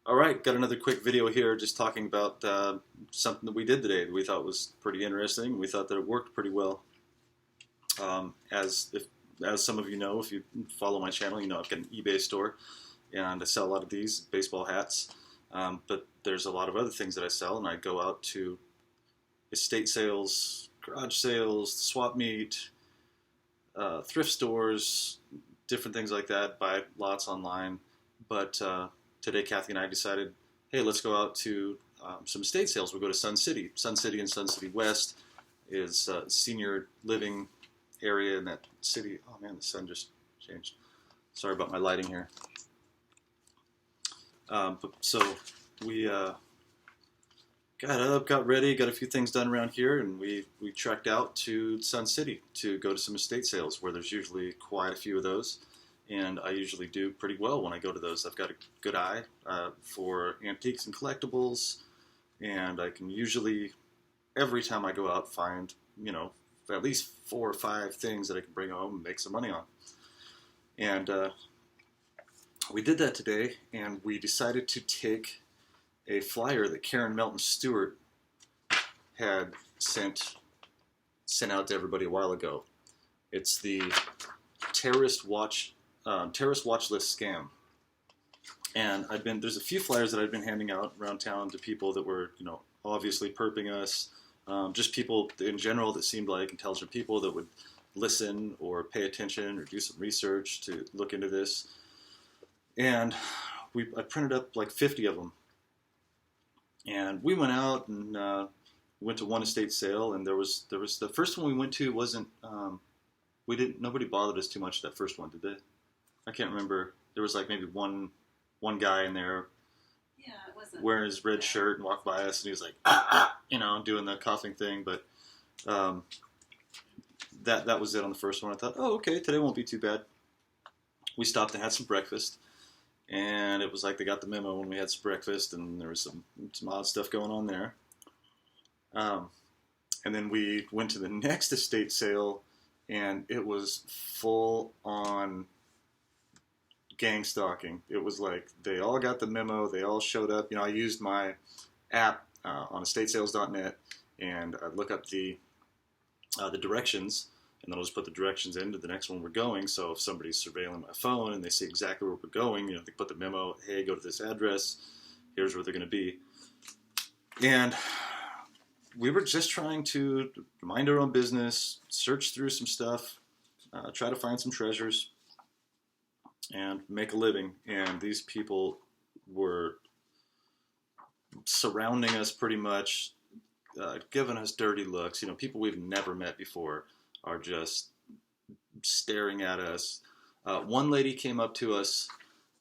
All right, got another quick video here just talking about something that we did today that we thought was pretty interesting. We thought that it worked pretty well. As some of you know, if you follow my channel, you know I've got an eBay store and I sell a lot of these baseball hats. But there's a lot of other things that I sell, and I go out to estate sales, garage sales, swap meet, thrift stores, different things like that, buy lots online. But today, Kathy and I decided, hey, let's go out to some estate sales. We'll go to Sun City. Sun City and Sun City West is senior living area in that city. Oh man, the sun just changed. Sorry about my lighting here. So we got up, got ready, got a few things done around here, and we trekked out to Sun City to go to some estate sales where there's usually quite a few of those. And I usually do pretty well when I go to those. I've got a good eye for antiques and collectibles, and I can usually, every time I go out, find, at least 4 or 5 things that I can bring home and make some money on. And we did that today, and we decided to take a flyer that Karen Melton Stewart had sent out to everybody a while ago. It's the terrorist watch list scam. And there's a few flyers that I've been handing out around town to people that were, obviously perping us, just people in general that seemed like intelligent people that would listen or pay attention or do some research to look into this. And I printed up like 50 of them. And we went out and went to one estate sale, and there was the first one we went to wasn't, nobody bothered us too much that first one, did they? I can't remember. There was like maybe one guy in there, yeah, it wasn't wearing his red shirt and walked by us, and he was like, doing the coughing thing. But that was it on the first one. I thought, oh, okay, today won't be too bad. We stopped and had some breakfast, and it was like they got the memo when we had some breakfast, and there was some odd stuff going on there. And then we went to the next estate sale, and it was full on gang stalking. It was like they all got the memo. They all showed up. I used my app on estatesales.net, and I look up the directions, and then I'll just put the directions into the next one we're going. So if somebody's surveilling my phone and they see exactly where we're going, they put the memo, hey, go to this address. Here's where they're going to be. And we were just trying to mind our own business, search through some stuff, try to find some treasures, and make a living. And these people were surrounding us pretty much, giving us dirty looks. People we've never met before are just staring at us. One lady came up to us,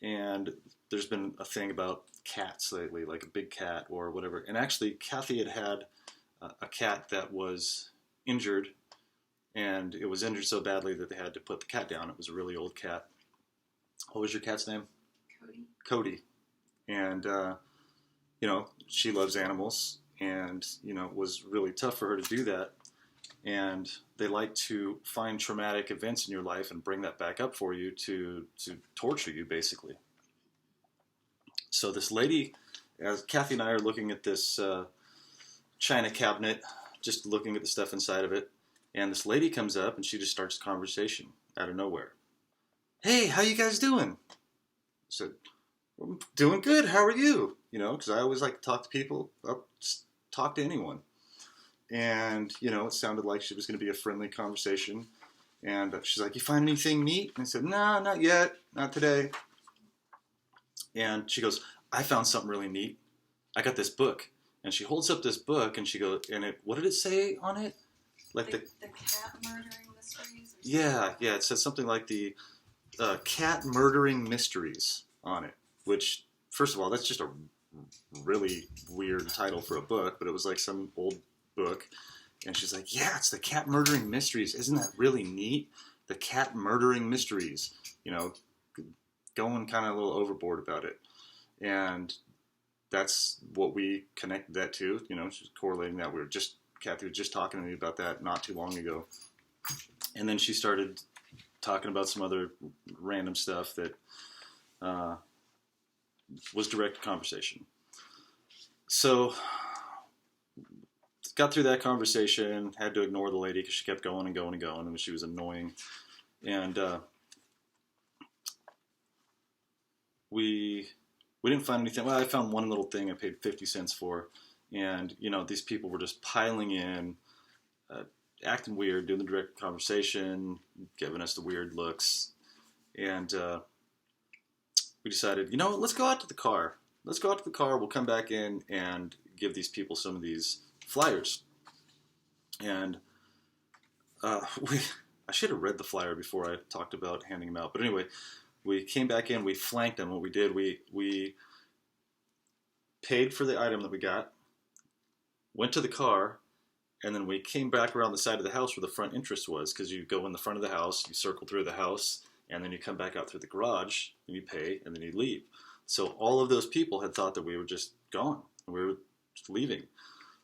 and there's been a thing about cats lately, like a big cat or whatever. And actually, Kathy had a cat that was injured, and it was injured so badly that they had to put the cat down. It was a really old cat. What was your cat's name? Cody. And, she loves animals, and, it was really tough for her to do that. And they like to find traumatic events in your life and bring that back up for you to torture you, basically. So this lady, as Kathy and I are looking at this china cabinet, just looking at the stuff inside of it, and this lady comes up and she just starts a conversation out of nowhere. Hey, how you guys doing? I said, I'm doing good. How are you? Because I always like to talk to people, talk to anyone. And, it sounded like she was going to be a friendly conversation. And she's like, you find anything neat? And I said, no, not yet. Not today. And she goes, I found something really neat. I got this book. And she holds up this book, and she goes, what did it say on it? Like the cat murdering mysteries? Yeah, it says something like the cat murdering mysteries on it. Which, first of all, that's just a really weird title for a book, but it was like some old book. And she's like, yeah, it's the cat murdering mysteries. Isn't that really neat? The cat murdering mysteries. Going kind of a little overboard about it. And that's what we connected that to. She's correlating that. Kathy was just talking to me about that not too long ago. And then she started talking about some other random stuff that was direct conversation. So got through that conversation, had to ignore the lady because she kept going and going and going, and she was annoying. And we didn't find anything. Well, I found one little thing I paid 50 cents for, and these people were just piling in, acting weird, doing the direct conversation, giving us the weird looks, and we decided, let's go out to the car. Let's go out to the car. We'll come back in and give these people some of these flyers. And I should have read the flyer before I talked about handing them out. But anyway, we came back in. We flanked them. What we did, we paid for the item that we got, went to the car, and then we came back around the side of the house where the front entrance was, because you go in the front of the house, you circle through the house, and then you come back out through the garage, and you pay, and then you leave. So all of those people had thought that we were just gone, and we were just leaving.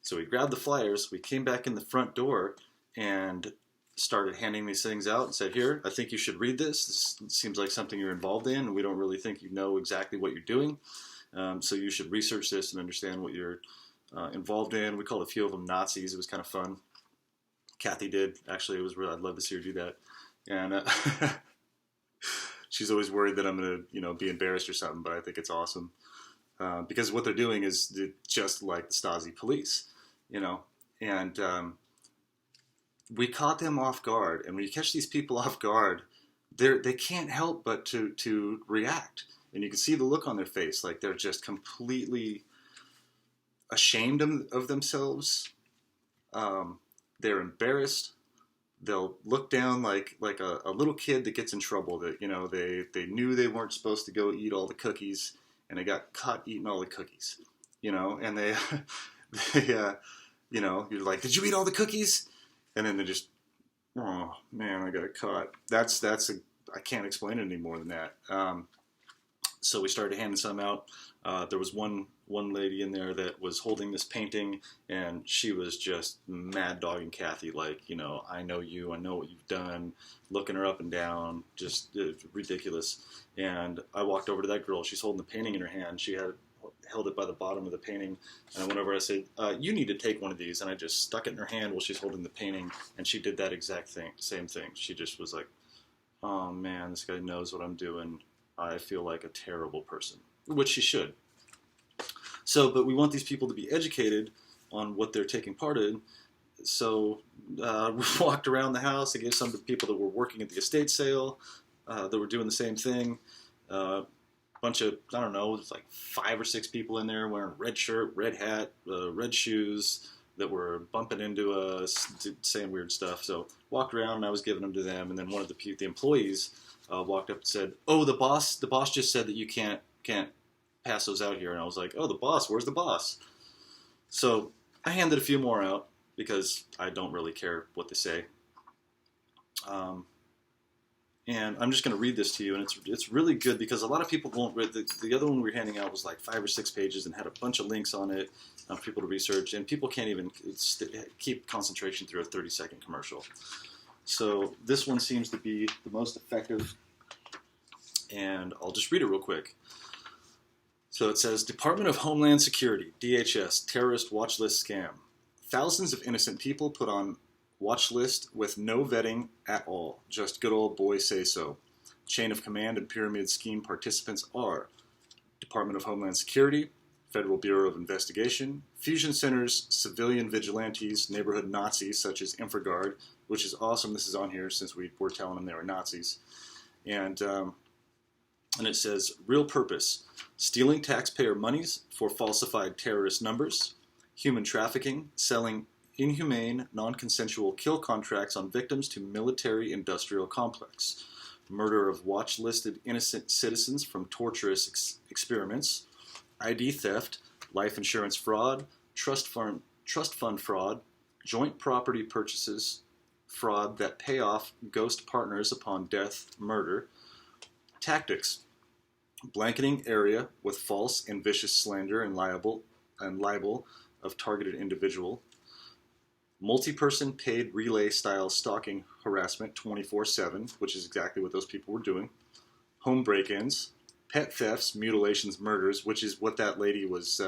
So we grabbed the flyers, we came back in the front door, and started handing these things out and said, here, I think you should read this. This seems like something you're involved in, and we don't really think you know exactly what you're doing. So you should research this and understand what you're involved in. We called a few of them Nazis. It was kind of fun. Kathy did. Actually, it was really, I'd love to see her do that. And she's always worried that I'm going to, be embarrassed or something, but I think it's awesome. Because what they're doing is just like the Stasi police, and we caught them off guard. And when you catch these people off guard, they can't help but to react. And you can see the look on their face, like they're just completely ashamed of themselves. They're embarrassed. They'll look down like a little kid that gets in trouble. That they knew they weren't supposed to go eat all the cookies, and they got caught eating all the cookies. And they you're like, did you eat all the cookies? And then they just, oh man, I got caught. I can't explain it any more than that. So we started handing some out. There was one lady in there that was holding this painting, and she was just mad dogging Kathy, like, I know you, I know what you've done, looking her up and down, just ridiculous. And I walked over to that girl. She's holding the painting in her hand. She had held it by the bottom of the painting, and I went over and I said, you need to take one of these. And I just stuck it in her hand while she's holding the painting, and she did that exact same thing. She just was like, oh man, this guy knows what I'm doing. I feel like a terrible person, which she should. So, but we want these people to be educated on what they're taking part in. So we walked around the house. I gave some to people that were working at the estate sale that were doing the same thing. Bunch of, I don't know, there's like 5 or 6 people in there wearing red shirt, red hat, red shoes that were bumping into us, saying weird stuff. So walked around and I was giving them to them. And then one of the employees walked up and said, "Oh, the boss just said that you can't pass those out here." And I was like, "Oh, the boss? Where's the boss?" So I handed a few more out because I don't really care what they say. And I'm just going to read this to you, and it's really good because a lot of people won't read. The other one we were handing out was like 5 or 6 pages and had a bunch of links on it for people to research, and people can't even keep concentration through a 30-second commercial. So this one seems to be the most effective, and I'll just read it real quick. So it says, Department of Homeland Security, DHS, terrorist watch list scam. Thousands of innocent people put on watch list with no vetting at all. Just good old boy say so. Chain of command and pyramid scheme participants are Department of Homeland Security, Federal Bureau of Investigation, fusion centers, civilian vigilantes, neighborhood Nazis such as InfraGard, which is awesome. This is on here since we were telling them they were Nazis. And it says, real purpose, stealing taxpayer monies for falsified terrorist numbers, human trafficking, selling inhumane, non-consensual kill contracts on victims to military-industrial complex, murder of watch-listed innocent citizens from torturous experiments, ID theft, life insurance fraud, trust fund fraud, joint property purchases, fraud that pay off ghost partners upon death, murder, tactics, blanketing area with false and vicious slander and libel of targeted individual, multi-person paid relay-style stalking harassment 24/7, which is exactly what those people were doing, home break-ins, pet thefts, mutilations, murders, which is what that lady was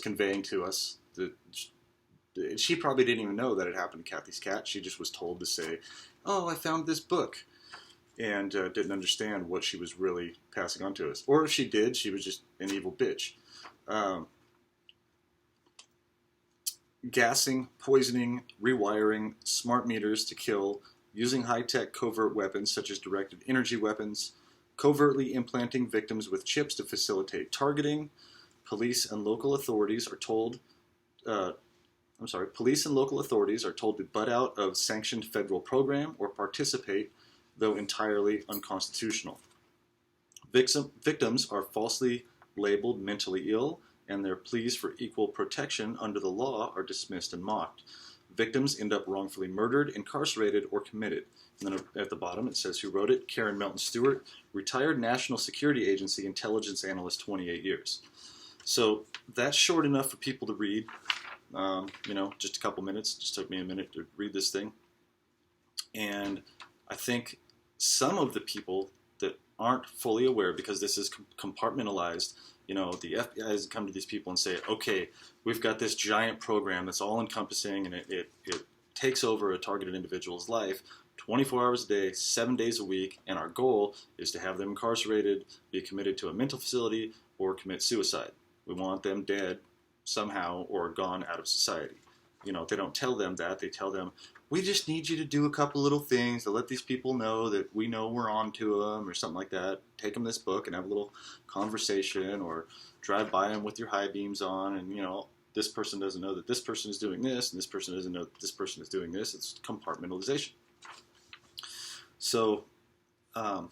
conveying to us. She probably didn't even know that it happened to Kathy's cat. She just was told to say, "Oh, I found this book," and didn't understand what she was really passing on to us. Or if she did, she was just an evil bitch. Gassing, poisoning, rewiring, smart meters to kill, using high-tech covert weapons such as directed energy weapons, covertly implanting victims with chips to facilitate targeting. Police and local authorities are told to butt out of sanctioned federal program or participate, though entirely unconstitutional. Victims are falsely labeled mentally ill, and their pleas for equal protection under the law are dismissed and mocked. Victims end up wrongfully murdered, incarcerated, or committed. And then at the bottom it says who wrote it: Karen Melton Stewart, retired National Security Agency intelligence analyst, 28 years. So that's short enough for people to read. Just a couple minutes. Just took me a minute to read this thing. And I think some of the people that aren't fully aware, because this is compartmentalized, the FBI has come to these people and say, okay, we've got this giant program that's all encompassing, and it takes over a targeted individual's life 24 hours a day, 7 days a week, and our goal is to have them incarcerated, be committed to a mental facility, or commit suicide. We want them dead somehow or gone out of society. They don't tell them that. They tell them, we just need you to do a couple little things to let these people know that we know we're on to them, or something like that. Take them this book and have a little conversation, or drive by them with your high beams on, and, this person doesn't know that this person is doing this, and this person doesn't know that this person is doing this. It's compartmentalization. So I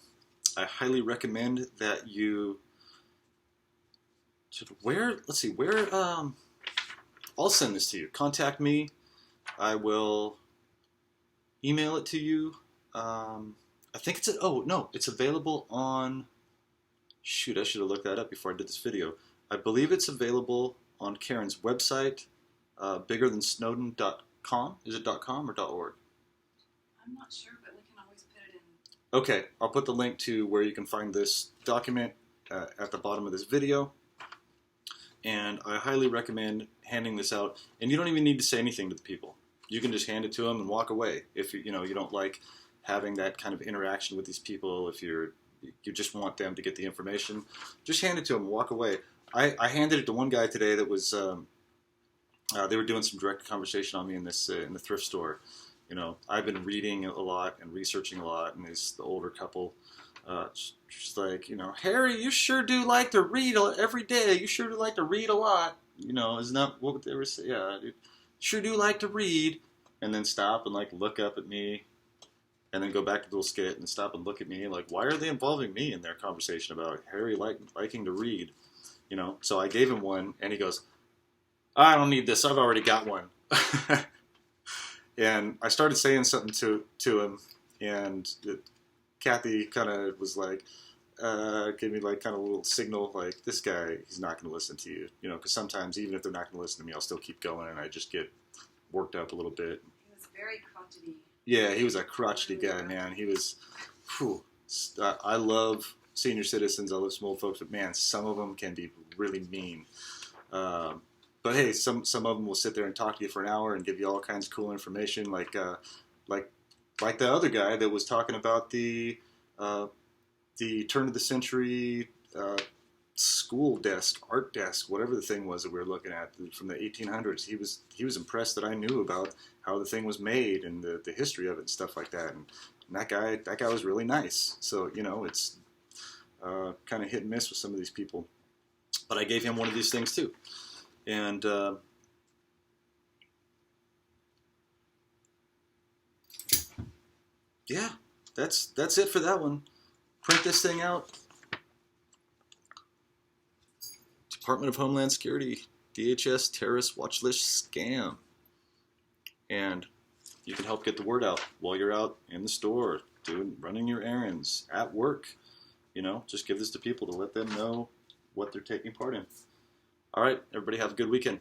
highly recommend that you I'll send this to you. Contact me. I will email it to you. I think it's available on, shoot, I should have looked that up before I did this video. I believe it's available on Karen's website, biggerthansnowden.com. Is it .com or .org? I'm not sure, but we can always put it in. Okay, I'll put the link to where you can find this document at the bottom of this video. And I highly recommend handing this out. And you don't even need to say anything to the people. You can just hand it to them and walk away. If you don't like having that kind of interaction with these people, if you just want them to get the information, just hand it to them and walk away. I handed it to one guy today that was they were doing some direct conversation on me in this in the thrift store. I've been reading a lot and researching a lot, and the older couple. She's like, Harry, you sure do like to read every day. You sure do like to read a lot. Isn't that what they were saying? Yeah, dude, sure do like to read. And then stop and look up at me, and then go back to the little skit and stop and look at me. Like, why are they involving me in their conversation about Harry liking to read? So I gave him one, and he goes, I don't need this. I've already got one. And I started saying something to him, and Kathy kind of was like, gave me kind of a little signal, like, this guy, he's not going to listen to you, because sometimes even if they're not going to listen to me, I'll still keep going, and I just get worked up a little bit. He was very crotchety. Yeah, he was a crotchety guy, man. He was, I love senior citizens, I love some old folks, but man, some of them can be really mean. But hey, some of them will sit there and talk to you for an hour and give you all kinds of cool information, like the other guy that was talking about the turn of the century school desk, art desk, whatever the thing was that we were looking at from the 1800s. He was impressed that I knew about how the thing was made and the history of it and stuff like that. And that guy was really nice. So it's kind of hit and miss with some of these people. But I gave him one of these things too. And yeah, that's it for that one. Print this thing out. Department of Homeland Security, DHS terrorist watch list scam. And you can help get the word out while you're out in the store, running your errands, at work. Just give this to people to let them know what they're taking part in. All right, everybody have a good weekend.